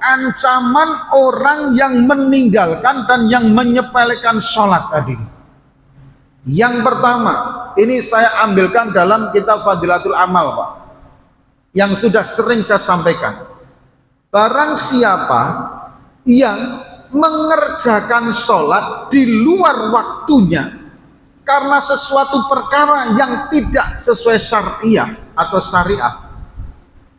ancaman orang yang meninggalkan dan yang menyepelekan sholat tadi. Yang pertama, ini saya ambilkan dalam kitab Fadilatul Amal, Pak, yang sudah sering saya sampaikan. Barang siapa yang mengerjakan sholat di luar waktunya karena sesuatu perkara yang tidak sesuai syariah atau syariat,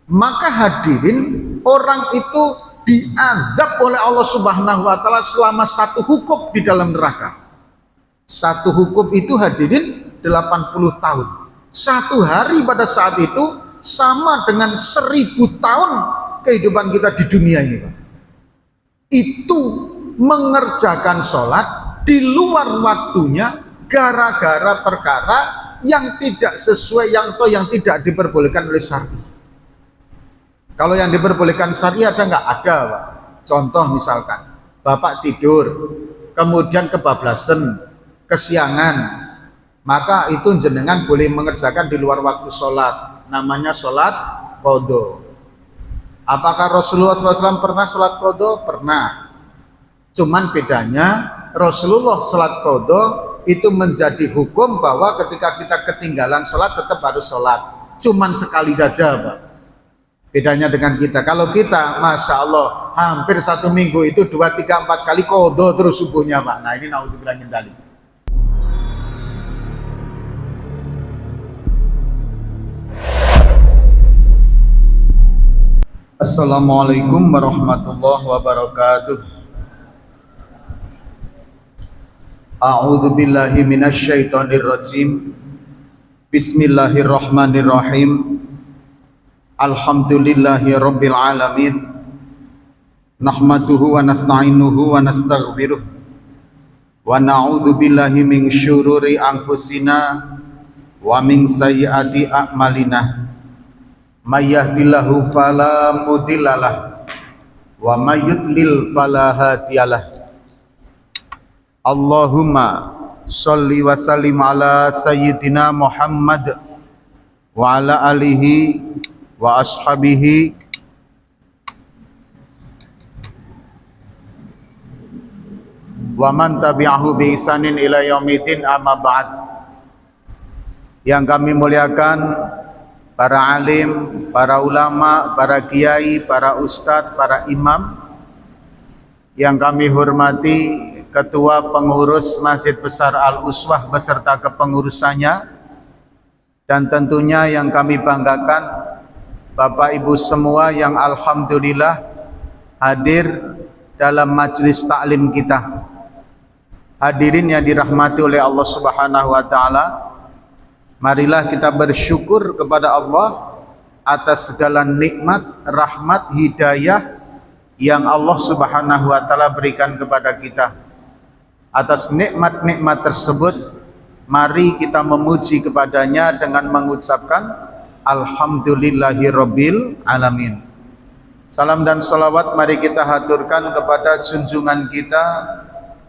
maka hadirin, orang itu diadab oleh Allah Subhanahu wa Ta'ala selama satu hukum di dalam neraka. Satu hukum itu hadirin 80 tahun. Satu hari pada saat itu sama dengan 1000 tahun kehidupan kita di dunia ini, Pak. Itu mengerjakan sholat di luar waktunya gara-gara perkara yang tidak sesuai, yang tidak diperbolehkan oleh syariat. Kalau yang diperbolehkan syariat ada nggak? Ada, Pak. Contoh misalkan bapak tidur kemudian kebablasan, kesiangan, maka itu jenengan boleh mengerjakan di luar waktu sholat, namanya sholat qadha. Apakah Rasulullah SAW pernah sholat qadha? Pernah. Cuman bedanya Rasulullah sholat qadha itu menjadi hukum bahwa ketika kita ketinggalan sholat tetap harus sholat, cuman sekali saja, Pak. Bedanya dengan kita. Kalau kita, Masya Allah, hampir 1 minggu itu 2, 3, 4 kali qadha terus subuhnya, Pak. Nah ini naudzubillah min dzalik. Assalamualaikum warahmatullahi wabarakatuh. A'udzu billahi minasyaitonir rajim. Bismillahirrahmanirrahim. Alhamdulillahi rabbil alamin. Nahmaduhu wa nasta'inuhu wa nastaghfiruh. Wa na'udzu billahi min syururi anfusina wa min sayyiati a'malina. May yahdihillahu fala mudhillalah wa may yudlil fala hadiyalah. Allahumma sholli wa sallim ala sayyidina Muhammad wa ala alihi wa ashabihi wa man tabi'ahu bi ihsanin ila yaumidin, amma ba'd. Yang kami muliakan para alim, para ulama, para kiai, para ustadz, para imam. Yang kami hormati Ketua Pengurus Masjid Besar Al-Uswah beserta kepengurusannya, dan tentunya yang kami banggakan Bapak Ibu semua yang alhamdulillah hadir dalam majelis taklim kita. Hadirin yang dirahmati oleh Allah Subhanahu wa Ta'ala, marilah kita bersyukur kepada Allah atas segala nikmat, rahmat, hidayah yang Allah Subhanahu wa Ta'ala berikan kepada kita. Atas nikmat-nikmat tersebut, mari kita memuji kepadanya dengan mengucapkan Alhamdulillahirabbil alamin. Salam dan salawat mari kita haturkan kepada junjungan kita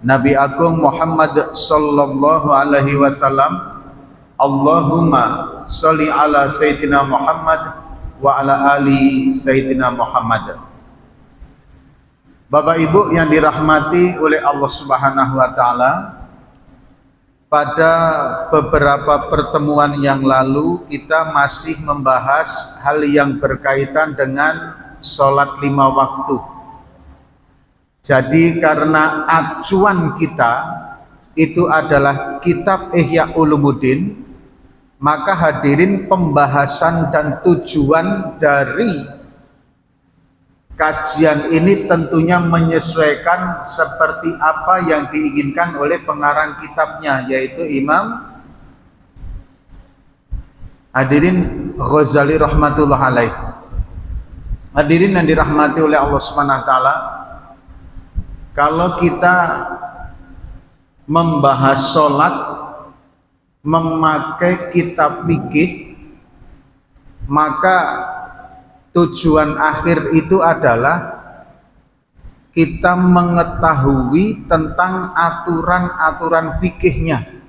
Nabi Agung Muhammad sallallahu alaihi wasallam. Allahumma sholli ala sayyidina Muhammad wa ala ali sayyidina Muhammad. Bapak Ibu yang dirahmati oleh Allah Subhanahu wa Ta'ala, pada beberapa pertemuan yang lalu kita masih membahas hal yang berkaitan dengan sholat 5 waktu. Jadi karena acuan kita itu adalah kitab Ihya Ulumuddin, maka hadirin pembahasan dan tujuan dari kajian ini tentunya menyesuaikan seperti apa yang diinginkan oleh pengarang kitabnya, yaitu Imam hadirin Ghazali rahmatullah alaih. Hadirin yang dirahmati oleh Allah Subhanahu wa Ta'ala, kalau kita membahas sholat memakai kitab fikih, maka tujuan akhir itu adalah kita mengetahui tentang aturan-aturan fikihnya.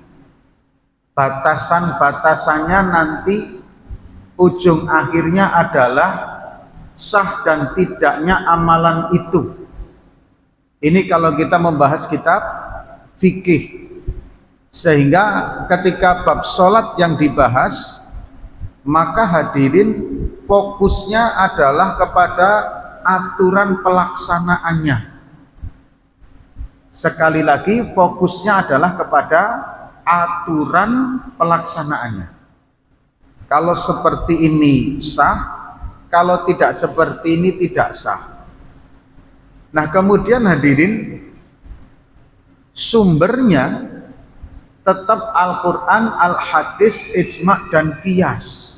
Batasan-batasannya nanti ujung akhirnya adalah sah dan tidaknya amalan itu. Ini kalau kita membahas kitab fikih. Sehingga ketika bab sholat yang dibahas, maka hadirin fokusnya adalah kepada aturan pelaksanaannya. Sekali lagi fokusnya adalah kepada aturan pelaksanaannya. Kalau seperti ini sah, kalau tidak seperti ini tidak sah. Nah, kemudian hadirin, sumbernya tetap Al-Quran, Al-Hadis, Ijma' dan Qiyas.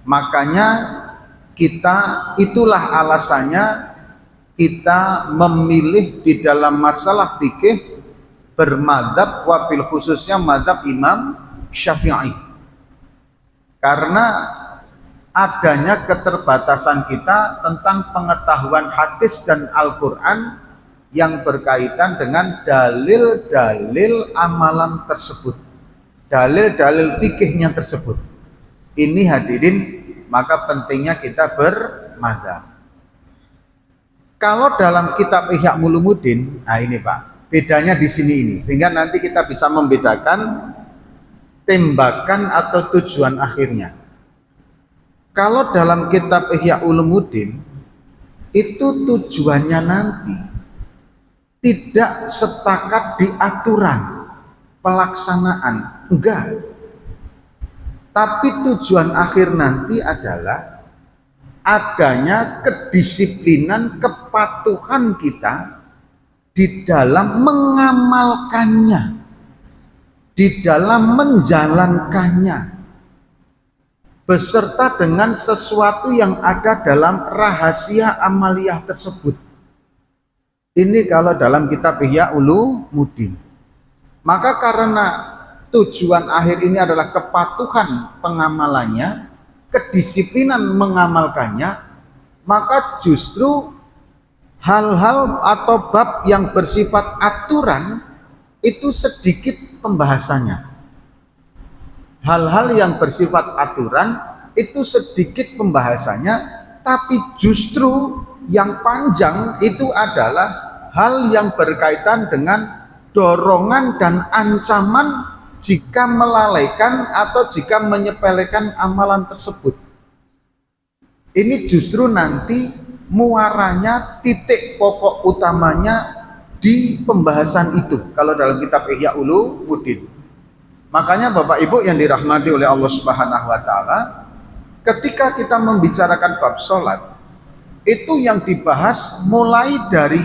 Makanya itulah alasannya kita memilih di dalam masalah fikih bermadzhab, wabil khususnya madzhab Imam Syafi'i, karena adanya keterbatasan kita tentang pengetahuan hadis dan Al-Quran yang berkaitan dengan dalil-dalil amalan tersebut, dalil-dalil fikihnya tersebut. Ini hadirin, maka pentingnya kita bermadzhab. Kalau dalam kitab Ihya Ulumuddin, nah ini Pak, bedanya di sini ini, sehingga nanti kita bisa membedakan tembakan atau tujuan akhirnya. Kalau dalam kitab Ihya Ulumuddin, itu tujuannya nanti tidak setakat di aturan pelaksanaan, enggak. Tapi tujuan akhir nanti adalah adanya kedisiplinan, kepatuhan kita di dalam mengamalkannya, di dalam menjalankannya, beserta dengan sesuatu yang ada dalam rahasia amaliyah tersebut. Ini kalau dalam kitab Ihya Ulumuddin. Maka karena tujuan akhir ini adalah kepatuhan pengamalannya, kedisiplinan mengamalkannya, maka justru hal-hal atau bab yang bersifat aturan itu sedikit pembahasannya. Hal-hal yang bersifat aturan itu sedikit pembahasannya, tapi justru yang panjang itu adalah hal yang berkaitan dengan dorongan dan ancaman jika melalaikan atau jika menyepelekan amalan tersebut. Ini justru nanti muaranya, titik pokok utamanya di pembahasan itu kalau dalam kitab Ihya Ulumuddin. Makanya Bapak Ibu yang dirahmati oleh Allah Subhanahu wa taala, ketika kita membicarakan bab sholat, itu yang dibahas mulai dari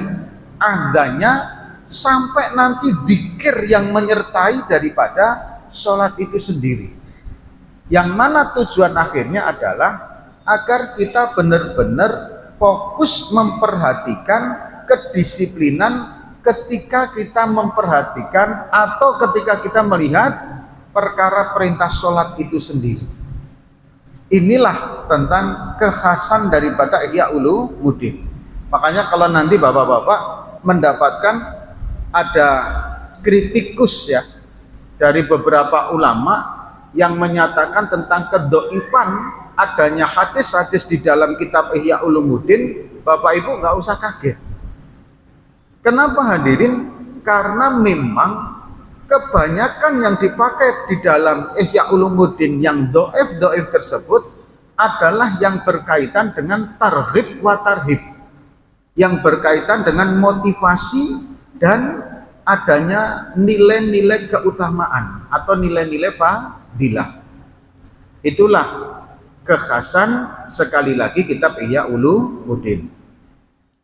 adzannya sampai nanti dzikir yang menyertai daripada sholat itu sendiri. Yang mana tujuan akhirnya adalah agar kita benar-benar fokus memperhatikan kedisiplinan ketika kita memperhatikan atau ketika kita melihat perkara perintah sholat itu sendiri. Inilah tentang kekhasan daripada Ihya Ulumuddin. Makanya kalau nanti bapak-bapak mendapatkan ada kritikus ya dari beberapa ulama yang menyatakan tentang kedoifan adanya hadis-hadis di dalam kitab Ihya Ulumuddin, Bapak Ibu nggak usah kaget. Kenapa hadirin? Karena memang kebanyakan yang dipakai di dalam Ihya Ulumuddin yang doif tersebut adalah yang berkaitan dengan targhib wa tarhib, yang berkaitan dengan motivasi dan adanya nilai-nilai keutamaan atau nilai-nilai fadilah. Itulah kekhasan sekali lagi kitab Ihya Ulumuddin.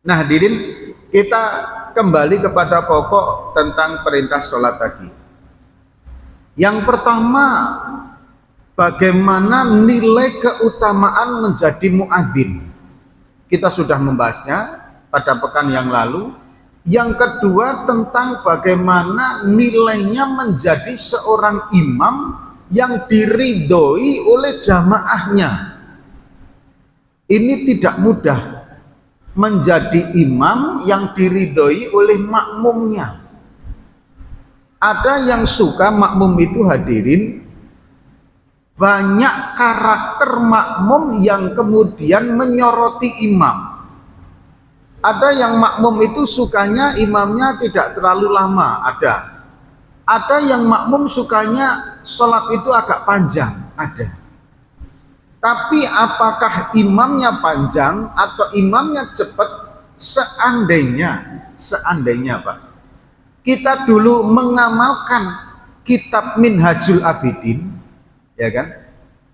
Nah hadirin, kita kembali kepada pokok tentang perintah sholat tadi. Yang pertama, bagaimana nilai keutamaan menjadi muadzin. Kita sudah membahasnya pada pekan yang lalu. Yang kedua tentang bagaimana nilainya menjadi seorang imam yang diridhoi oleh jamaahnya. Ini tidak mudah menjadi imam yang diridhoi oleh makmumnya. Ada yang suka makmum itu hadirin banyak karakter makmum yang kemudian menyoroti imam. Ada yang makmum itu sukanya imamnya tidak terlalu lama, ada. Ada yang makmum sukanya sholat itu agak panjang, ada. Tapi apakah imamnya panjang atau imamnya cepat? Seandainya Pak, kita dulu mengamalkan kitab Minhajul Abidin, ya kan?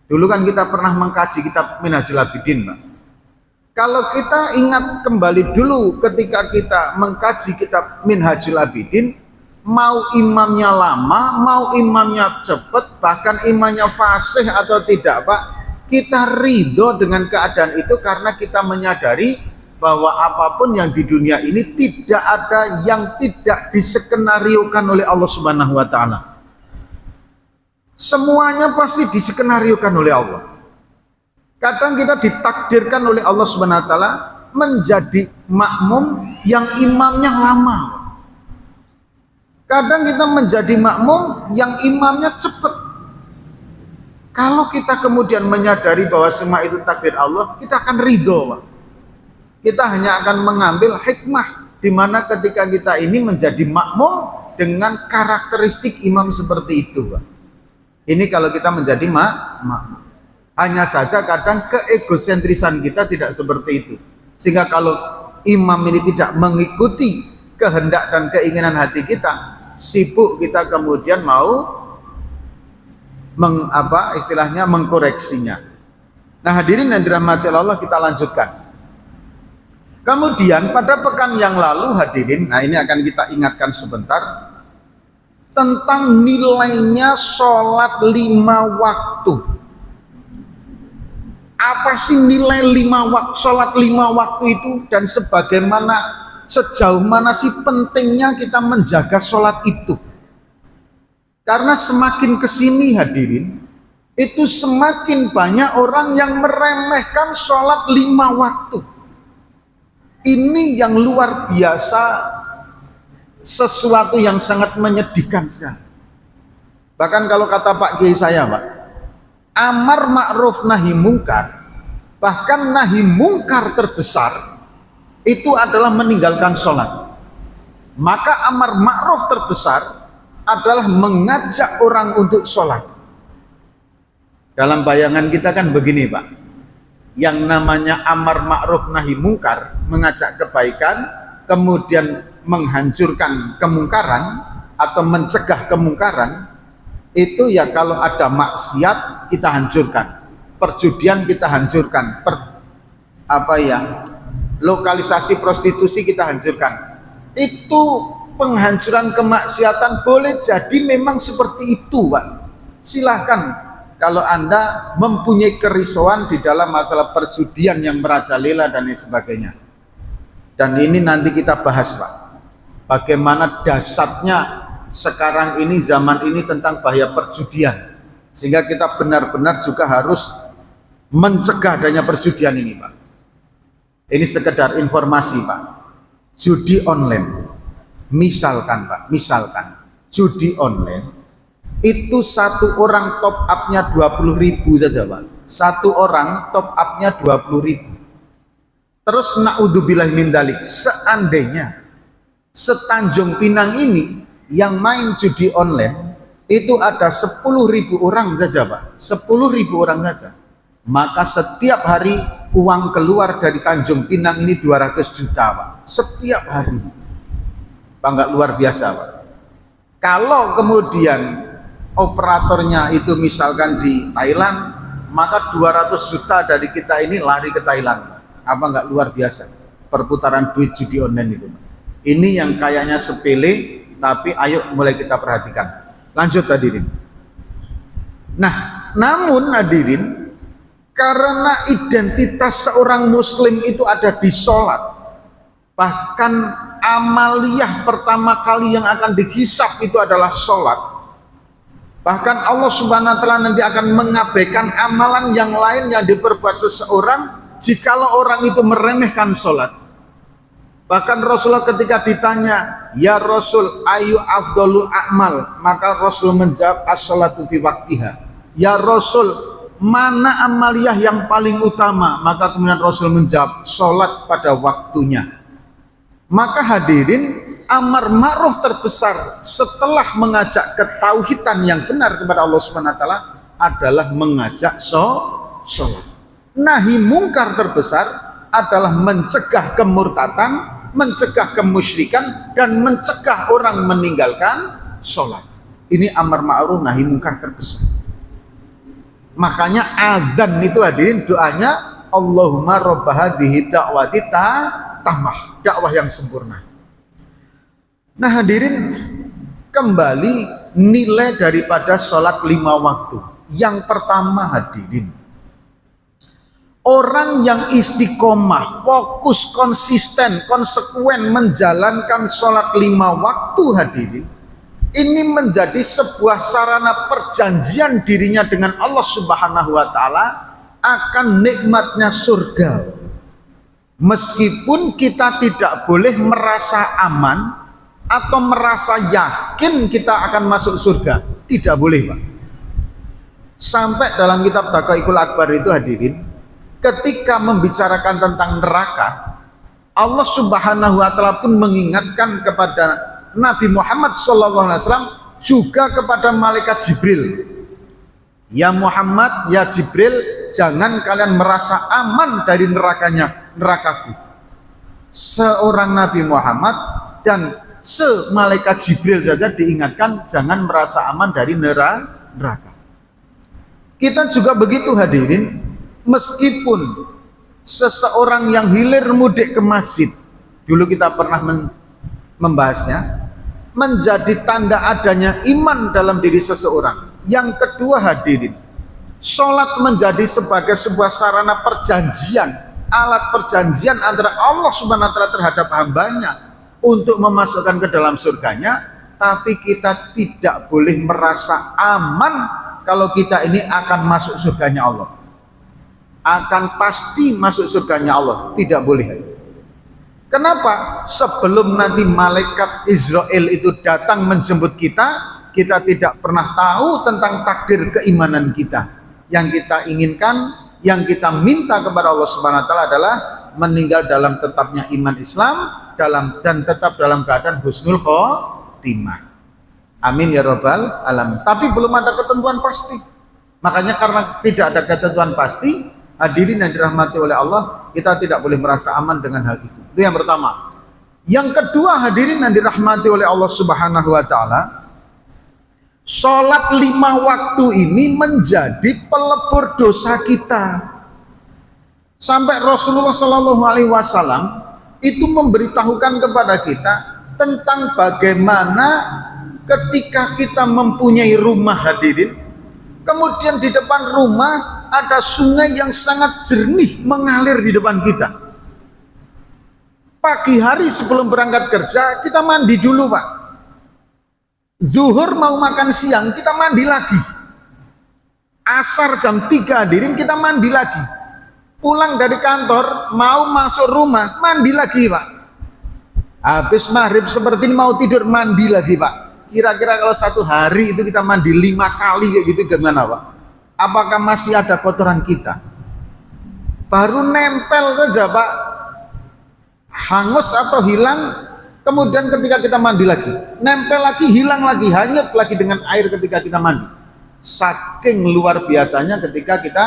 Dulu kan kita pernah mengkaji kitab Minhajul Abidin, Pak. Kalau kita ingat kembali dulu ketika kita mengkaji kitab Minhajul Abidin, mau imamnya lama, mau imamnya cepat, bahkan imamnya fasih atau tidak, Pak, kita ridho dengan keadaan itu karena kita menyadari bahwa apapun yang di dunia ini tidak ada yang tidak diskenariokan oleh Allah Subhanahu wa taala. Semuanya pasti diskenariokan oleh Allah. Kadang kita ditakdirkan oleh Allah Subhanahu wa taala menjadi makmum yang imamnya lama. Kadang kita menjadi makmum yang imamnya cepat. Kalau kita kemudian menyadari bahwa semua itu takdir Allah, kita akan ridho, Pak. Kita hanya akan mengambil hikmah di mana ketika kita ini menjadi makmum dengan karakteristik imam seperti itu, Pak. Ini kalau kita menjadi makmum. Hanya saja kadang keegosentrisan kita tidak seperti itu. Sehingga kalau imam ini tidak mengikuti kehendak dan keinginan hati kita, sibuk kita kemudian mau istilahnya mengkoreksinya. Nah, hadirin yang dirahmati Allah, kita lanjutkan. Kemudian pada pekan yang lalu, hadirin, nah ini akan kita ingatkan sebentar tentang nilainya sholat 5 waktu. Apa sih nilai sholat 5 waktu itu, dan sebagaimana sejauh mana sih pentingnya kita menjaga sholat itu? Karena semakin kesini, hadirin, itu semakin banyak orang yang meremehkan sholat 5 waktu. Ini yang luar biasa, sesuatu yang sangat menyedihkan sekali. Bahkan kalau kata Pak Kiai saya, Pak, amar ma'ruf nahi mungkar, bahkan nahi mungkar terbesar itu adalah meninggalkan sholat. Maka amar ma'ruf terbesar adalah mengajak orang untuk sholat. Dalam bayangan kita kan begini, Pak, yang namanya amar ma'ruf nahi mungkar, mengajak kebaikan kemudian menghancurkan kemungkaran atau mencegah kemungkaran, itu ya kalau ada maksiat kita hancurkan, perjudian kita hancurkan, lokalisasi prostitusi kita hancurkan. Itu penghancuran kemaksiatan boleh jadi memang seperti itu, Pak. Silahkan kalau Anda mempunyai kerisauan di dalam masalah perjudian yang merajalela dan lain sebagainya. Dan ini nanti kita bahas, Pak, bagaimana dasarnya sekarang ini, zaman ini, tentang bahaya perjudian, sehingga kita benar-benar juga harus mencegah adanya perjudian ini, Pak. Ini sekedar informasi, Pak. Judi online, misalkan, Pak, judi online itu satu orang top up-nya 20.000 saja, Pak. Satu orang top up-nya 20.000. Terus naudzubillah min dzalik, seandainya setanjung Pinang ini yang main judi online itu ada 10.000 orang saja, Pak, 10.000 orang saja, maka setiap hari uang keluar dari Tanjung Pinang ini 200 juta, Pak, setiap hari. Pak, nggak luar biasa, Pak? Kalau kemudian operatornya itu misalkan di Thailand, maka 200 juta dari kita ini lari ke Thailand. Apa nggak luar biasa perputaran duit judi online itu? Ini yang kayaknya sepele, tapi ayo mulai kita perhatikan. Lanjut, hadirin. Nah, namun hadirin, karena identitas seorang muslim itu ada di sholat, bahkan amaliyah pertama kali yang akan dihisap itu adalah sholat. Bahkan Allah Subhanahu wa taala nanti akan mengabaikan amalan yang lain yang diperbuat seseorang jikalau orang itu meremehkan sholat. Bahkan Rasulullah ketika ditanya, ya Rasul, ayu afdolul a'mal, maka Rasul menjawab as-sholatu fi waktiha. ya Rasul, mana amaliyah yang paling utama? Maka kemudian Rasul menjawab, sholat pada waktunya. Maka hadirin, amar ma'ruf terbesar setelah mengajak ketauhidan yang benar kepada Allah Subhanahu wa taala adalah mengajak sholat. Nahi mungkar terbesar adalah mencegah kemurtatan, mencegah kemusyrikan, dan mencegah orang meninggalkan sholat. Ini amar ma'ruf nahi mungkar terbesar. Makanya adzan itu hadirin doanya, Allahumma rabb hadhihi da'wati tammah, dakwah yang sempurna. Nah hadirin, kembali nilai daripada sholat 5 waktu. Yang pertama hadirin, orang yang istiqomah, fokus, konsisten, konsekuen menjalankan sholat 5 waktu hadirin, ini menjadi sebuah sarana perjanjian dirinya dengan Allah Subhanahu wa taala akan nikmatnya surga. Meskipun kita tidak boleh merasa aman atau merasa yakin kita akan masuk surga, tidak boleh Pak. Sampai dalam kitab Daqaiqul Akbar itu hadirin, ketika membicarakan tentang neraka, Allah Subhanahu wa taala pun mengingatkan kepada Nabi Muhammad SAW juga kepada malaikat Jibril, ya Muhammad, ya Jibril, jangan kalian merasa aman dari nerakaku. Seorang Nabi Muhammad dan malaikat Jibril saja diingatkan jangan merasa aman dari neraka. Kita juga begitu hadirin, meskipun seseorang yang hilir mudik ke masjid, dulu kita pernah membahasnya, menjadi tanda adanya iman dalam diri seseorang. Yang kedua hadirin, sholat menjadi sebagai sebuah sarana perjanjian, alat perjanjian antara Allah Subhanahu wa taala terhadap hambanya untuk memasukkan ke dalam surganya. Tapi kita tidak boleh merasa aman kalau kita ini akan masuk surganya Allah, akan pasti masuk surganya Allah, tidak boleh. Kenapa? Sebelum nanti malaikat Israel itu datang menjemput kita, kita tidak pernah tahu tentang takdir keimanan kita. Yang kita inginkan, yang kita minta kepada Allah Subhanahu wa taala adalah meninggal dalam tetapnya iman Islam, dan tetap dalam keadaan husnul khotimah. Amin ya rabbal alamin. Tapi belum ada ketentuan pasti. Makanya karena tidak ada ketentuan pasti, hadirin yang dirahmati oleh Allah, kita tidak boleh merasa aman dengan hal itu. Itu yang pertama. Yang kedua hadirin yang dirahmati oleh Allah Subhanahu wa taala, sholat 5 waktu ini menjadi pelebur dosa kita. Sampai Rasulullah Shallallahu alaihi wasallam itu memberitahukan kepada kita tentang bagaimana ketika kita mempunyai rumah hadirin, kemudian di depan rumah ada sungai yang sangat jernih mengalir di depan kita. Pagi hari sebelum berangkat kerja kita mandi dulu Pak. Zuhur mau makan siang kita mandi lagi. Asar jam 3 hadirin kita mandi lagi. Pulang dari kantor mau masuk rumah mandi lagi Pak. Habis maghrib seperti ini mau tidur mandi lagi Pak. Kira-kira kalau 1 hari itu kita mandi 5 kali kayak gitu gimana Pak? Apakah masih ada kotoran kita? Baru nempel saja Pak, hangus atau hilang, kemudian ketika kita mandi lagi, nempel lagi, hilang lagi, hanyut lagi dengan air ketika kita mandi. Saking luar biasanya ketika kita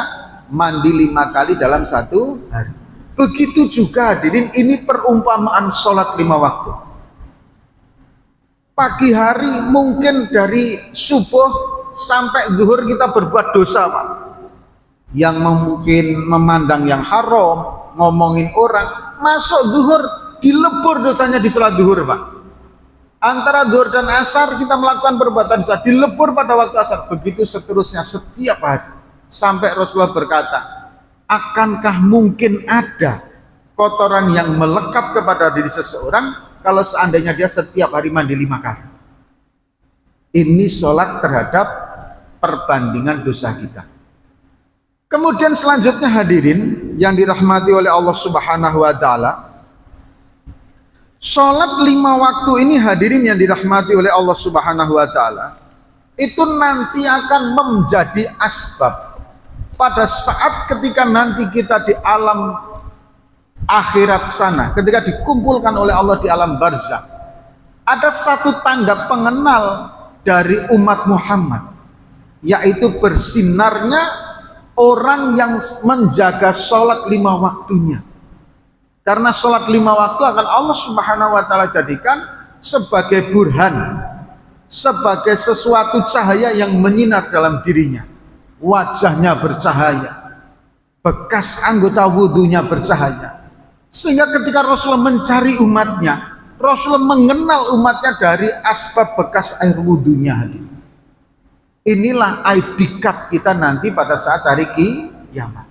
mandi 5 kali dalam 1 hari. Begitu juga hadirin, ini perumpamaan sholat 5 waktu. Pagi hari mungkin dari subuh sampai zuhur kita berbuat dosa Pak, yang mungkin memandang yang haram, ngomongin orang. Masuk zuhur dilebur dosanya di sholat zuhur Pak. Antara zuhur dan asar kita melakukan perbuatan dosa, dilebur pada waktu asar. Begitu seterusnya setiap hari. Sampai Rasulullah berkata, akankah mungkin ada kotoran yang melekat kepada diri seseorang kalau seandainya dia setiap hari mandi 5 kali? Ini sholat terhadap perbandingan dosa kita. Kemudian selanjutnya hadirin yang dirahmati oleh Allah Subhanahu wa taala, sholat 5 waktu ini hadirin yang dirahmati oleh Allah Subhanahu wa taala, itu nanti akan menjadi asbab pada saat ketika nanti kita di alam akhirat sana, ketika dikumpulkan oleh Allah di alam barzakh, ada satu tanda pengenal dari umat Muhammad, yaitu bersinarnya orang yang menjaga sholat 5 waktunya. Karena sholat 5 waktu akan Allah Subhanahu wa ta'ala jadikan sebagai burhan, sebagai sesuatu cahaya yang menyinar dalam dirinya. Wajahnya bercahaya, bekas anggota wudhunya bercahaya, sehingga ketika Rasulullah mencari umatnya, Rasulullah mengenal umatnya dari asbab bekas air wudhunya. Inilah ID card kita nanti pada saat hari kiamat.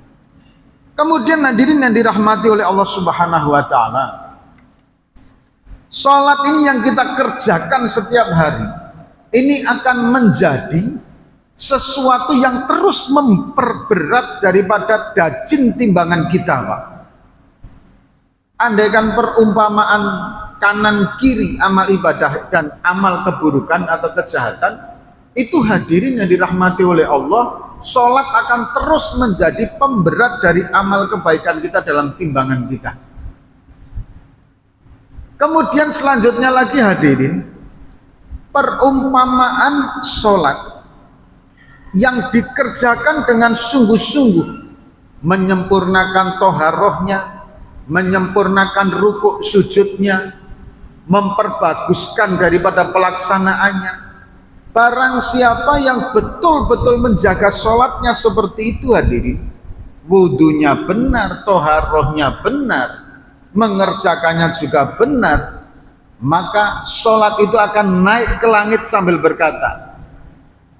Kemudian hadirin yang dirahmati oleh Allah Subhanahu wa ta'ala, sholat ini yang kita kerjakan setiap hari ini akan menjadi sesuatu yang terus memperberat daripada dajin timbangan kita, Pak. Andaikan perumpamaan kanan kiri amal ibadah dan amal keburukan atau kejahatan, itu hadirin yang dirahmati oleh Allah, sholat akan terus menjadi pemberat dari amal kebaikan kita dalam timbangan kita. Kemudian selanjutnya lagi hadirin, perumpamaan sholat yang dikerjakan dengan sungguh-sungguh, menyempurnakan toharohnya, menyempurnakan rukuk sujudnya, memperbaguskan daripada pelaksanaannya. Barang siapa yang betul-betul menjaga sholatnya seperti itu hadirin, wudhunya benar, toharohnya benar, mengerjakannya juga benar, maka sholat itu akan naik ke langit sambil berkata,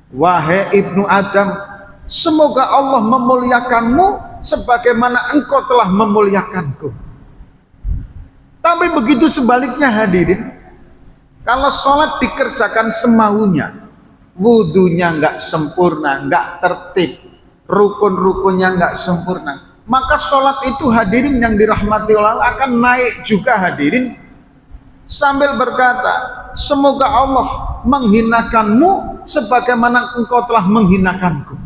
wahai ibnu Adam, semoga Allah memuliakanmu sebagaimana engkau telah memuliakanku. Tapi begitu sebaliknya hadirin, kalau sholat dikerjakan semaunya, wudhunya nggak sempurna, nggak tertib, rukun-rukunnya nggak sempurna, maka sholat itu hadirin yang dirahmati Allah akan naik juga hadirin sambil berkata, semoga Allah menghinakanmu sebagaimana engkau telah menghinakanku.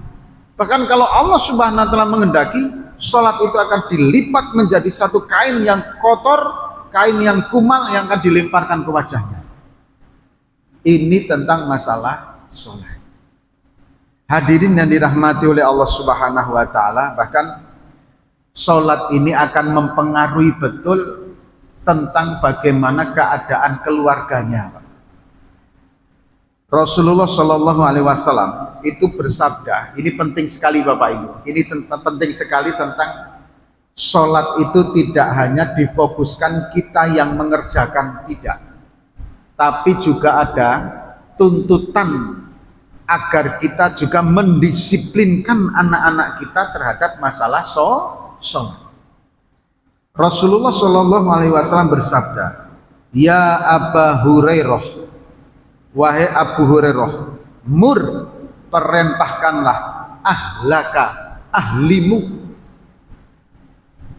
Bahkan kalau Allah Subhanahu wa ta'ala menghendaki, sholat itu akan dilipat menjadi satu kain yang kotor, kain yang kumal yang akan dilemparkan ke wajahnya. Ini tentang masalah sholat. Hadirin yang dirahmati oleh Allah Subhanahu wa ta'ala, bahkan sholat ini akan mempengaruhi betul tentang bagaimana keadaan keluarganya. Rasulullah Shallallahu Alaihi Wasallam itu bersabda, ini penting sekali Bapak Ibu, ini penting sekali tentang sholat itu tidak hanya difokuskan kita yang mengerjakan, tidak, tapi juga ada tuntutan agar kita juga mendisiplinkan anak-anak kita terhadap masalah sholat. Rasulullah Shallallahu Alaihi Wasallam bersabda, ya Aba Hurairah, wahai Abu Hurairah, mur, perintahkanlah ahlaka, ahlimu,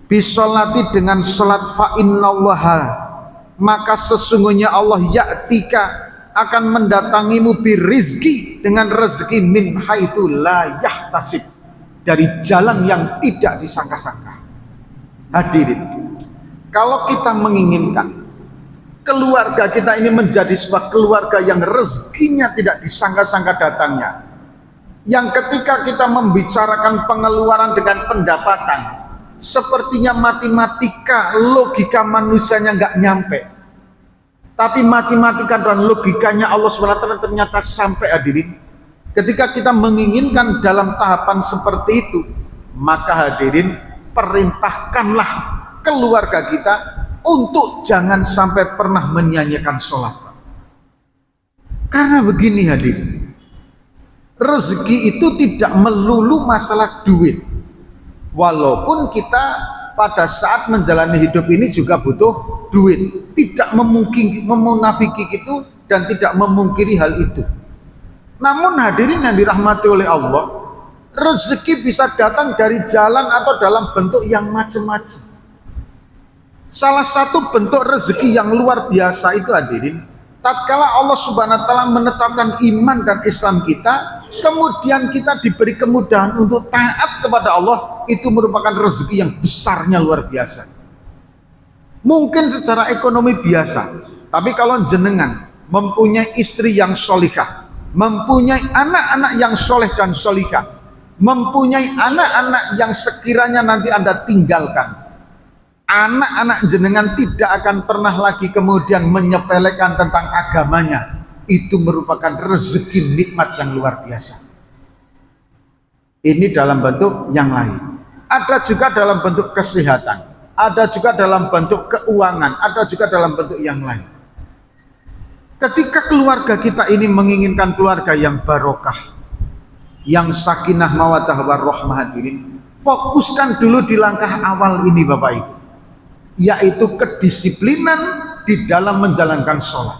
bisolati dengan sholat, fa innallaha, maka sesungguhnya Allah ya'tika, akan mendatangimu birizki, dengan rezeki min haitsu la yahtasib, dari jalan yang tidak disangka-sangka. Hadirin, kalau kita menginginkan keluarga kita ini menjadi sebuah keluarga yang rezekinya tidak disangka-sangka datangnya, yang ketika kita membicarakan pengeluaran dengan pendapatan, sepertinya matematika, logika manusianya nggak nyampe, tapi matematika dan logikanya Allah SWT ternyata sampai. Hadirin, ketika kita menginginkan dalam tahapan seperti itu, maka hadirin, perintahkanlah keluarga kita untuk jangan sampai pernah menyia-nyiakan sholat. Karena begini hadirin, rezeki itu tidak melulu masalah duit. Walaupun kita pada saat menjalani hidup ini juga butuh duit, tidak memunafiki itu dan tidak memungkiri hal itu. Namun hadirin yang dirahmati oleh Allah, rezeki bisa datang dari jalan atau dalam bentuk yang macam-macam. Salah satu bentuk rezeki yang luar biasa itu hadirin, tatkala Allah Subhanahu wa taala menetapkan iman dan Islam kita, kemudian kita diberi kemudahan untuk taat kepada Allah, itu merupakan rezeki yang besarnya luar biasa. Mungkin secara ekonomi biasa, tapi kalau jenengan mempunyai istri yang solihah, mempunyai anak-anak yang soleh dan solihah, mempunyai anak-anak yang sekiranya nanti Anda tinggalkan, anak-anak jenengan tidak akan pernah lagi kemudian menyepelekan tentang agamanya, itu merupakan rezeki nikmat yang luar biasa. Ini dalam bentuk yang lain. Ada juga dalam bentuk kesehatan, ada juga dalam bentuk keuangan, ada juga dalam bentuk yang lain. Ketika keluarga kita ini menginginkan keluarga yang barokah, yang sakinah mawaddah warahmah, hadirin, fokuskan dulu di langkah awal ini Bapak Ibu, yaitu kedisiplinan di dalam menjalankan sholat.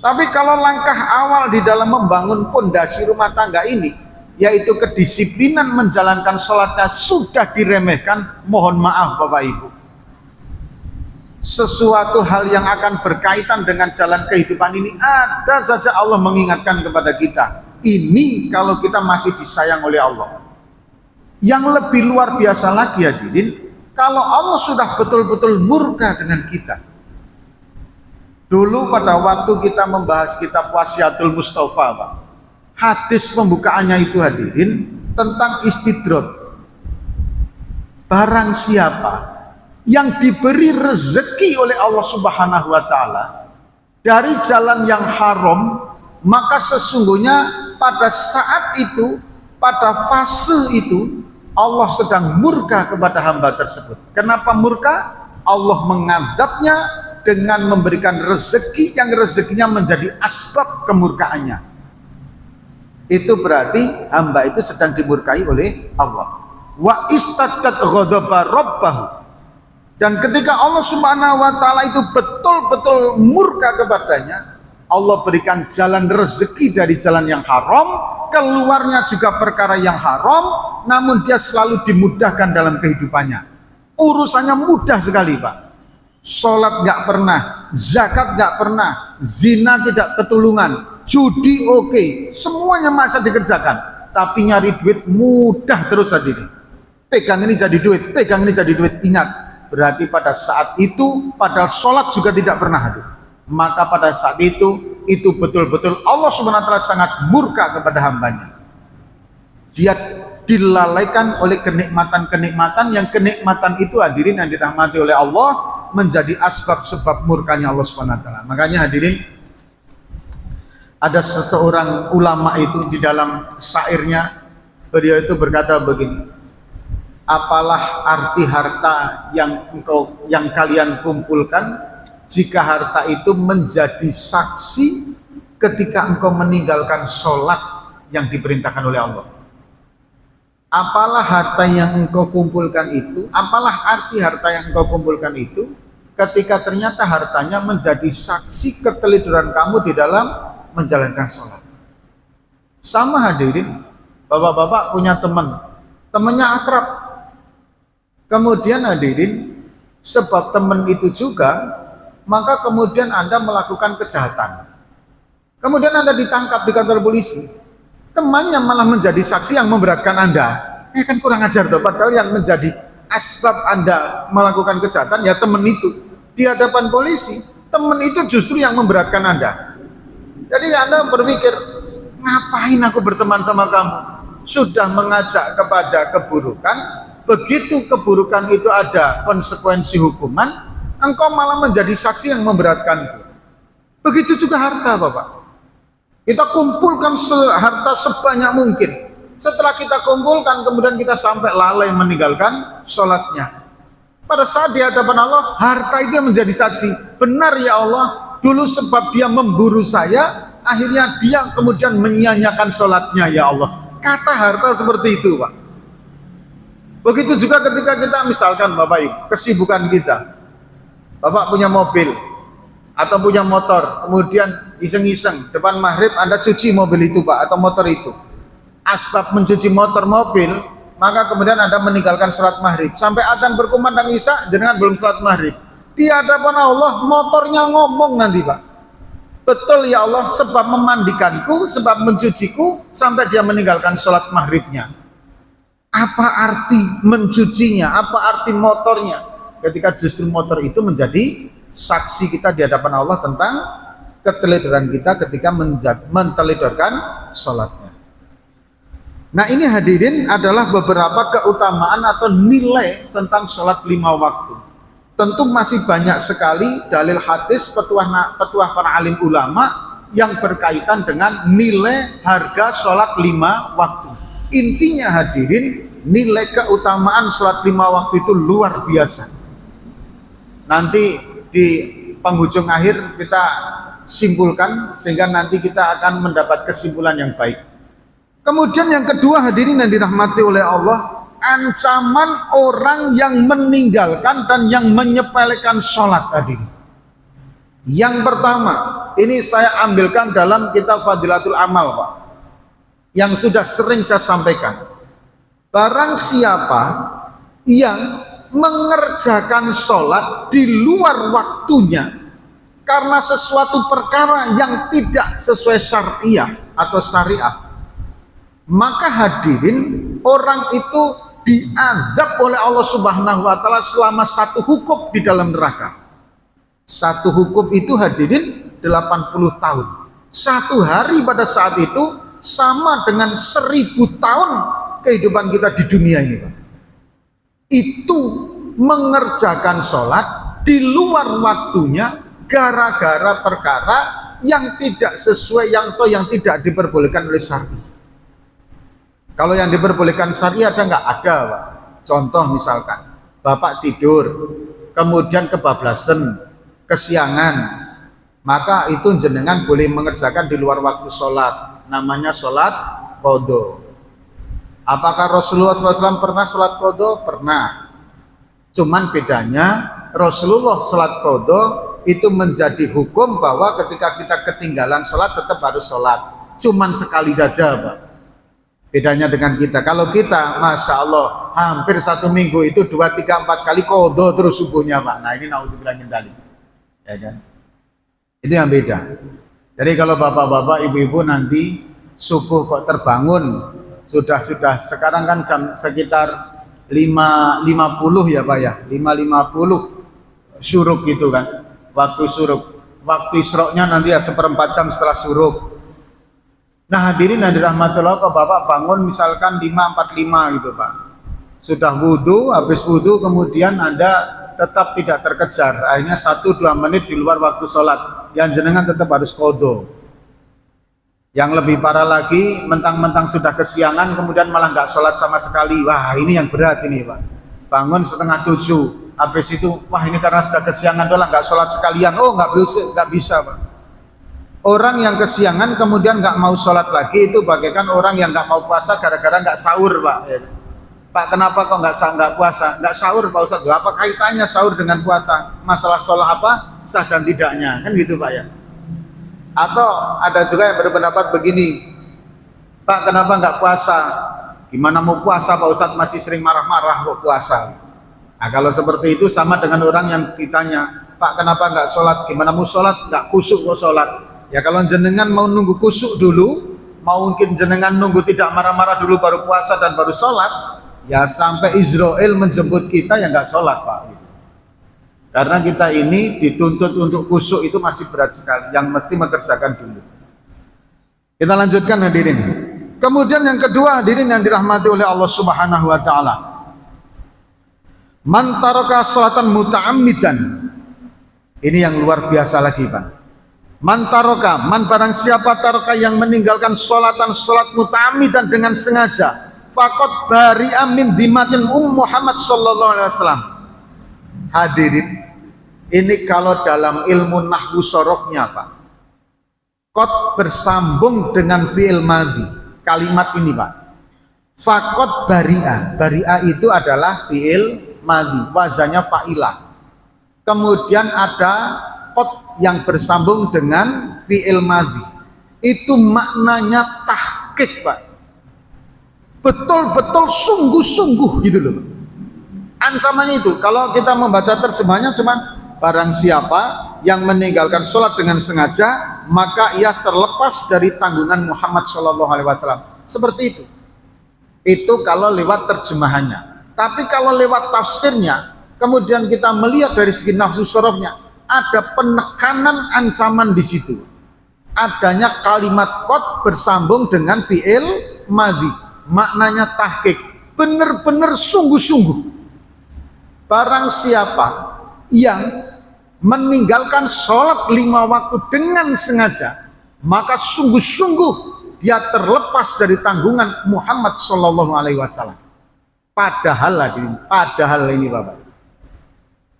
Tapi kalau langkah awal di dalam membangun pondasi rumah tangga ini, yaitu kedisiplinan menjalankan sholatnya, sudah diremehkan, mohon maaf Bapak Ibu, sesuatu hal yang akan berkaitan dengan jalan kehidupan ini, ada saja Allah mengingatkan kepada kita. Ini kalau kita masih disayang oleh Allah. Yang lebih luar biasa lagi hadirin, kalau Allah sudah betul-betul murka dengan kita. Dulu pada waktu kita membahas kitab Wasiatul Mustafa, Pak, hadis pembukaannya itu hadirin tentang istidrot. Barang siapa yang diberi rezeki oleh Allah Subhanahu wa taala dari jalan yang haram, maka sesungguhnya pada saat itu, pada fase itu, Allah sedang murka kepada hamba tersebut. Kenapa murka? Allah mengadabnya dengan memberikan rezeki yang rezekinya menjadi asbab kemurkaannya. Itu berarti hamba itu sedang dimurkai oleh Allah. Wa istaddat ghadaba rabbahu. Dan ketika Allah Subhanahu wa taala itu betul-betul murka kepadanya, Allah berikan jalan rezeki dari jalan yang haram, keluarnya juga perkara yang haram, namun dia selalu dimudahkan dalam kehidupannya. Urusannya mudah sekali Pak. Sholat nggak pernah, zakat nggak pernah, zina tidak ketulungan, judi oke, semuanya masa dikerjakan. Tapi nyari duit mudah terus hadirin. Pegang ini jadi duit, pegang ini jadi duit. Ingat, berarti pada saat itu, padahal sholat juga tidak pernah hadir. Maka pada saat itu betul-betul Allah Subhanahu wa taala sangat murka kepada hambanya. Dia dilalaikan oleh kenikmatan-kenikmatan, yang kenikmatan itu hadirin yang dirahmati oleh Allah menjadi asbab-sebab murkanya Allah Subhanahu wa taala. Makanya hadirin, ada seseorang ulama itu di dalam syairnya, beliau itu berkata begini, apalah arti harta yang kalian kumpulkan jika harta itu menjadi saksi ketika engkau meninggalkan sholat yang diperintahkan oleh Allah. Apalah harta yang engkau kumpulkan itu, apalah arti harta yang engkau kumpulkan itu ketika ternyata hartanya menjadi saksi keteliduran kamu di dalam menjalankan sholat. Sama hadirin, bapak-bapak punya temannya akrab, kemudian hadirin, sebab teman itu juga, maka kemudian Anda melakukan kejahatan, kemudian Anda ditangkap di kantor polisi, temannya malah menjadi saksi yang memberatkan Anda. Kan kurang ajar toh, padahal yang menjadi asbab Anda melakukan kejahatan ya teman itu. Di hadapan polisi, teman itu justru yang memberatkan Anda. Jadi Anda berpikir, ngapain aku berteman sama kamu? Sudah mengajak kepada keburukan, begitu keburukan itu ada konsekuensi hukuman, engkau malah menjadi saksi yang memberatkanku. Begitu juga harta Bapak. Kita kumpulkan harta sebanyak mungkin. Setelah kita kumpulkan, kemudian kita sampai lalai meninggalkan sholatnya. Pada saat di hadapan Allah, harta itu menjadi saksi. Benar ya Allah, dulu sebab dia memburu saya, akhirnya dia kemudian menyia-nyiakan sholatnya ya Allah. Kata harta seperti itu Pak. Begitu juga ketika kita misalkan Bapak Ibu, kesibukan kita, Bapak punya mobil atau punya motor, kemudian iseng-iseng depan maghrib Anda cuci mobil itu Pak, atau motor itu. Asbab mencuci motor mobil, maka kemudian Anda meninggalkan sholat maghrib. Sampai adzan berkumandang isya, jenengan belum sholat maghrib. Di hadapan Allah motornya ngomong nanti Pak. Betul ya Allah, sebab memandikanku, sebab mencuciku, sampai dia meninggalkan sholat maghribnya. Apa arti mencucinya? Apa arti motornya? Ketika justru motor itu menjadi saksi kita di hadapan Allah tentang keteledoran kita ketika menteledorkan sholatnya. Nah, ini hadirin adalah beberapa keutamaan atau nilai tentang sholat 5 waktu. Tentu masih banyak sekali dalil hadis, petuah para alim ulama yang berkaitan dengan nilai harga sholat 5 waktu. Intinya hadirin, nilai keutamaan sholat 5 waktu itu luar biasa. Nanti di penghujung akhir kita simpulkan sehingga nanti kita akan mendapat kesimpulan yang baik. Kemudian yang kedua hadirin yang dirahmati oleh Allah, ancaman orang yang meninggalkan dan yang menyepelekan sholat tadi. Yang pertama, ini saya ambilkan dalam kitab Fadilatul Amal, Pak, yang sudah sering saya sampaikan. Barang siapa yang mengerjakan sholat di luar waktunya karena sesuatu perkara yang tidak sesuai syariah atau syariat, maka hadirin orang itu diadab oleh Allah Subhanahu wa Ta'ala selama 1 hukum di dalam neraka. 1 hukum itu hadirin 80 tahun. 1 hari pada saat itu sama dengan 1000 tahun kehidupan kita di dunia ini, Pak. Itu mengerjakan sholat di luar waktunya gara-gara perkara yang tidak sesuai, yang tidak diperbolehkan oleh syariat. Kalau yang diperbolehkan syariat ada nggak? Ada, Pak. Contoh misalkan bapak tidur kemudian kebablasan, kesiangan, maka itu jenengan boleh mengerjakan di luar waktu sholat, namanya sholat qadha. Apakah Rasulullah SAW pernah sholat qadha? Pernah. Cuman bedanya Rasulullah sholat qadha itu menjadi hukum bahwa ketika kita ketinggalan sholat tetap harus sholat, cuman sekali saja, Pak. Bedanya dengan kita, kalau kita Masya Allah hampir 1 minggu itu 2, 3, 4 kali qadha terus subuhnya, Pak. Nah, ini naudzubillah min dzalik, ya kan? Ini yang beda. Jadi kalau bapak-bapak, ibu-ibu nanti subuh kok terbangun sudah sekarang kan jam sekitar 5.50 ya, Pak ya, 5.50 syuruk gitu kan, waktu syuruk. Waktu isroknya nanti ya 1/4 jam setelah syuruk. Nah hadirin yang dirahmati Allah, kok bapak bangun misalkan 5.45 gitu, Pak, sudah wudhu, habis wudhu kemudian Anda tetap tidak terkejar, akhirnya 1-2 menit di luar waktu sholat, yang jenengan tetap harus qadha. Yang lebih parah lagi, mentang-mentang sudah kesiangan kemudian malah nggak sholat sama sekali. Wah, ini yang berat ini, Pak. Bangun 6:30, habis itu wah ini karena sudah kesiangan doang nggak sholat sekalian. Oh, nggak bisa, Pak. Orang yang kesiangan kemudian nggak mau sholat lagi itu bagaikan orang yang nggak mau puasa gara-gara nggak sahur, Pak. Pak, kenapa kok nggak puasa? Nggak sahur, Pak Ustadz. Apa kaitannya sahur dengan puasa? Masalah sholat apa? Sah dan tidaknya, kan gitu, Pak ya. Atau ada juga yang berpendapat begini, Pak, kenapa nggak puasa? Gimana mau puasa, Pak Ustadz, masih sering marah-marah kok puasa. Nah kalau seperti itu sama dengan orang yang ditanya, Pak, kenapa nggak sholat? Gimana mau sholat? Nggak kusuk kok sholat. Ya kalau jenengan mau nunggu kusuk dulu, mau mungkin jenengan nunggu tidak marah-marah dulu baru puasa dan baru sholat, ya sampai Israel menjemput kita ya nggak sholat, Pak. Karena kita ini dituntut untuk kusuk itu masih berat sekali, yang mesti mengerjakan dulu. Kita lanjutkan hadirin. Kemudian yang kedua hadirin yang dirahmati oleh Allah Subhanahu wa Ta'ala, man taraka sholatan muta'ammidan. Ini yang luar biasa lagi, Pak. Man taraka, man barang siapa taraka yang meninggalkan sholat muta'ammidan dengan sengaja, faqad bari'a min dimatin Muhammad sallallahu alaihi wasallam. Hadirin, ini kalau dalam ilmu nahwu sorofnya, Pak, qad bersambung dengan fi'il madhi. Kalimat ini, Pak, faqad bari'a, bari'a itu adalah fi'il madhi, wazannya fa'ilah. Kemudian ada qad yang bersambung dengan fi'il madhi, itu maknanya tahqiq, Pak, betul-betul sungguh-sungguh gitu loh. Ancamannya itu kalau kita membaca terjemahnya cuma barang siapa yang meninggalkan sholat dengan sengaja, maka ia terlepas dari tanggungan Muhammad Shallallahu Alaihi Wasallam. Seperti itu. Itu kalau lewat terjemahannya. Tapi kalau lewat tafsirnya, kemudian kita melihat dari segi nafsu sorofnya, ada penekanan ancaman di situ. Adanya kalimat qad bersambung dengan fi'il madhi. Maknanya tahqiq. Benar-benar sungguh-sungguh. Barang siapa yang meninggalkan sholat 5 waktu dengan sengaja, maka sungguh-sungguh dia terlepas dari tanggungan Muhammad Shallallahu Alaihi Wasallam. Padahal ini Bapak,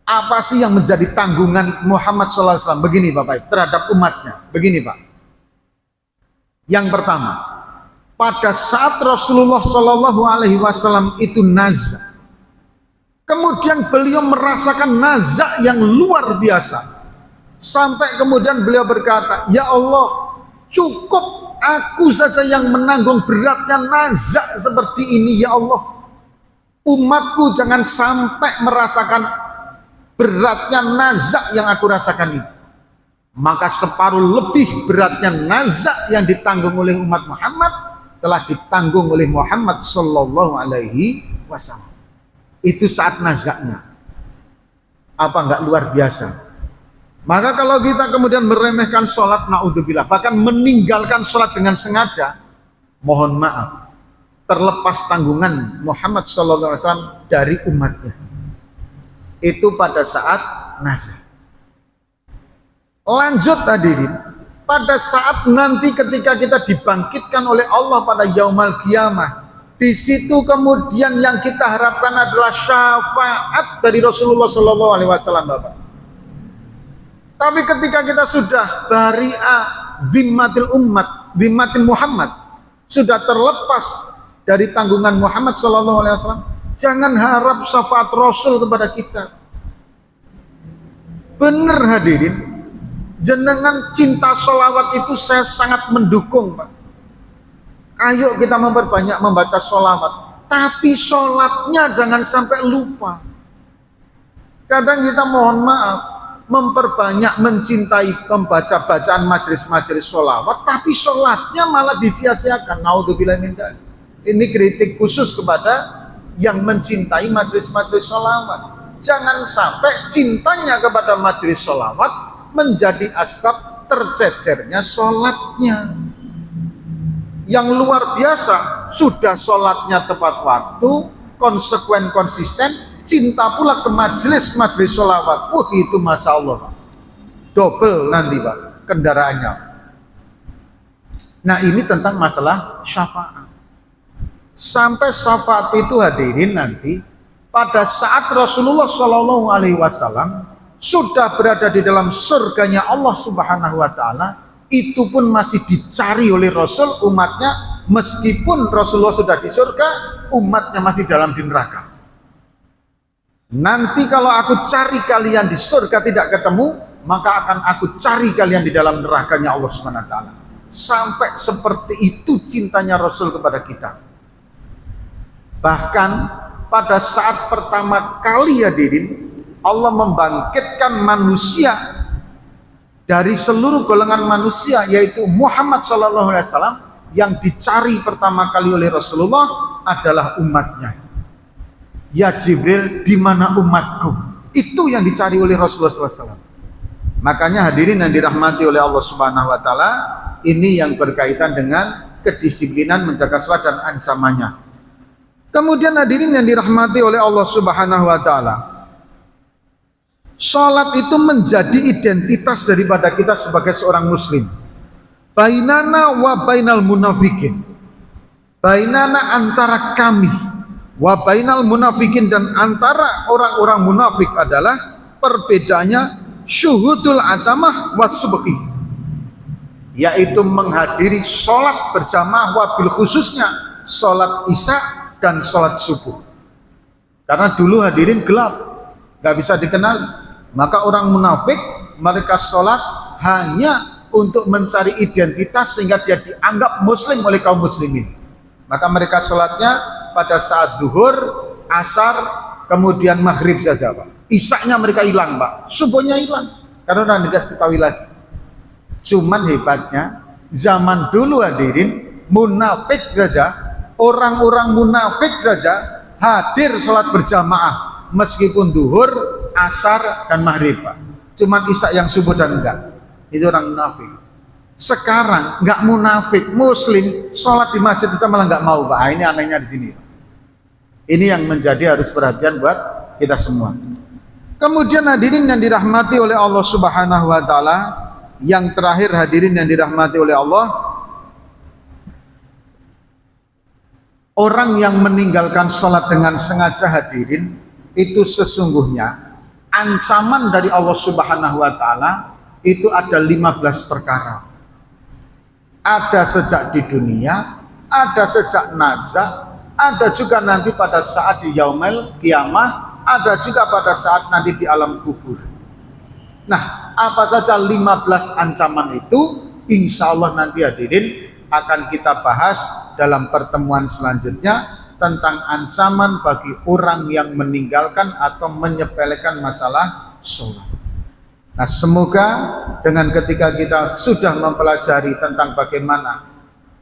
apa sih yang menjadi tanggungan Muhammad Shallallahu Alaihi Wasallam? Begini Bapak, terhadap umatnya. Begini Pak. Yang pertama, pada saat Rasulullah Shallallahu Alaihi Wasallam itu nazak, kemudian beliau merasakan nazak yang luar biasa, sampai kemudian beliau berkata, ya Allah, cukup aku saja yang menanggung beratnya nazak seperti ini, ya Allah. Umatku jangan sampai merasakan beratnya nazak yang aku rasakan ini. Maka separuh lebih beratnya nazak yang ditanggung oleh umat Muhammad telah ditanggung oleh Muhammad Sallallahu Alaihi Wasallam. Itu saat nazaknya. Apa enggak luar biasa? Maka kalau kita kemudian meremehkan sholat, naudzubillah, bahkan meninggalkan sholat dengan sengaja, mohon maaf, terlepas tanggungan Muhammad SAW dari umatnya. Itu pada saat nazar. Lanjut hadirin, pada saat nanti ketika kita dibangkitkan oleh Allah pada yaumul qiyamah, di situ kemudian yang kita harapkan adalah syafaat dari Rasulullah SAW, Bapak. Tapi ketika kita sudah bari'ah zimmatil ummat, zimmatil Muhammad, sudah terlepas dari tanggungan Muhammad SAW, jangan harap syafaat Rasul kepada kita. Benar hadirin, jenengan cinta sholawat itu saya sangat mendukung Pak. Ayo kita memperbanyak membaca sholawat, tapi sholatnya jangan sampai lupa. Kadang kita mohon maaf, memperbanyak mencintai pembaca bacaan majelis-majelis sholawat, tapi sholatnya malah disia-siakan. Naudzubillah min dzalik. Ini kritik khusus kepada yang mencintai majelis-majelis sholawat. Jangan sampai cintanya kepada majelis sholawat menjadi asbab tercecernya sholatnya. Yang luar biasa, sudah sholatnya tepat waktu, konsekuen, konsisten, cinta pula ke majelis-majelis sholawat. Itu Masya Allah, double nanti Pak kendaraannya. Nah ini tentang masalah syafaat. Sampai syafaat itu hadirin nanti pada saat Rasulullah Shallallahu Alaihi Wasallam sudah berada di dalam surganya Allah Subhanahu Wa Taala, itu pun masih dicari oleh Rasul umatnya, meskipun Rasulullah sudah di surga, umatnya masih dalam di neraka. Nanti kalau aku cari kalian di surga tidak ketemu, maka akan aku cari kalian di dalam nerakanya Allah Subhanahu Wa Taala. Sampai seperti itu cintanya Rasul kepada kita. Bahkan pada saat pertama kali hadirin Allah membangkitkan manusia dari seluruh golongan manusia, yaitu Muhammad SAW, yang dicari pertama kali oleh Rasulullah adalah umatnya. Ya Jibril, di mana umatku? Itu yang dicari oleh Rasulullah SAW. Makanya hadirin yang dirahmati oleh Allah Subhanahu Wa Taala, ini yang berkaitan dengan kedisiplinan menjaga sholat dan ancamannya. Kemudian hadirin yang dirahmati oleh Allah Subhanahu Wa Taala, sholat itu menjadi identitas daripada kita sebagai seorang muslim. Bainana wa bainal munafikin, bainana antara kami, wa bainal munafikin dan antara orang-orang munafik adalah perbedaannya syuhudul atamah wa subhi, yaitu menghadiri sholat berjamaah, wabil khususnya sholat isya dan sholat subuh. Karena dulu hadirin gelap, gak bisa dikenali. Maka orang munafik mereka sholat hanya untuk mencari identitas sehingga dia dianggap muslim oleh kaum muslimin. Maka mereka sholatnya pada saat duhur, asar, kemudian maghrib saja Pak. Isaknya mereka hilang Pak, subuhnya hilang karena udah dekat ketahui lagi. Cuman hebatnya zaman dulu hadirin, munafik saja, orang-orang munafik saja hadir sholat berjamaah meskipun duhur, asar dan maghrib Pak. Cuman isak yang subuh dan enggak, itu orang munafik. Sekarang enggak munafik, muslim sholat di masjid kita malah enggak mau Pak. Ini anehnya di sini. Ini yang menjadi harus perhatian buat kita semua. Kemudian hadirin yang dirahmati oleh Allah Subhanahu wa taala, yang terakhir hadirin yang dirahmati oleh Allah, orang yang meninggalkan sholat dengan sengaja hadirin, itu sesungguhnya ancaman dari Allah Subhanahu wa taala itu ada 15 perkara. Ada sejak di dunia, ada sejak nazar, ada juga nanti pada saat di yaumil kiamah, ada juga pada saat nanti di alam kubur. Nah, apa saja 15 ancaman itu, insya Allah nanti hadirin akan kita bahas dalam pertemuan selanjutnya tentang ancaman bagi orang yang meninggalkan atau menyepelekan masalah sholat. Nah, semoga dengan ketika kita sudah mempelajari tentang bagaimana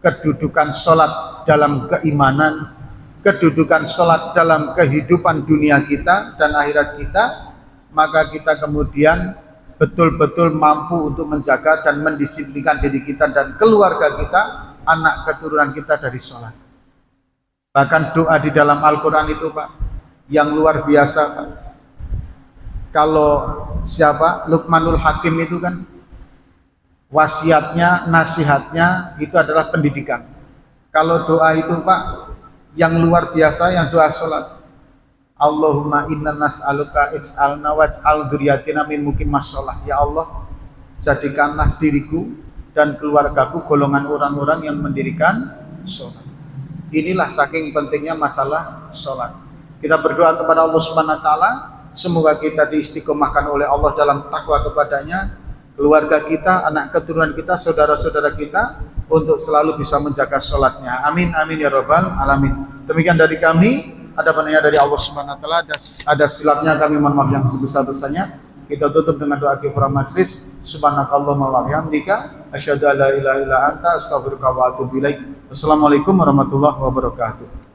kedudukan sholat dalam keimanan, kedudukan sholat dalam kehidupan dunia kita dan akhirat kita, maka kita kemudian betul-betul mampu untuk menjaga dan mendisiplinkan diri kita dan keluarga kita, anak keturunan kita dari sholat. Bahkan doa di dalam Al-Quran itu Pak, yang luar biasa Pak. Kalau siapa? Luqmanul Hakim itu kan wasiatnya, nasihatnya itu adalah pendidikan. Kalau doa itu Pak, yang luar biasa, yang doa sholat, Allahumma inna nas'aluka ij'alna waj'al dzurriyyatina min muqimas sholat. Ya Allah, jadikanlah diriku dan keluargaku golongan orang-orang yang mendirikan sholat. Inilah saking pentingnya masalah sholat. Kita berdoa kepada Allah Subhanahu wa taala, semoga kita diistiqomahkan oleh Allah dalam takwa kepadanya, keluarga kita, anak keturunan kita, saudara-saudara kita, untuk selalu bisa menjaga sholatnya. Amin, amin ya rabbal alamin. Demikian dari kami. Ada penanya dari Allah Subhanahu wa taala, ada silapnya kami mohon maaf yang sebesar-besarnya. Kita tutup dengan doa kifarah majlis. Subhanakallahumma wa bihamdika asyhadu an la ilaha illa anta astaghfiruka wa atubu ilaik. Wassalamualaikum warahmatullahi wabarakatuh.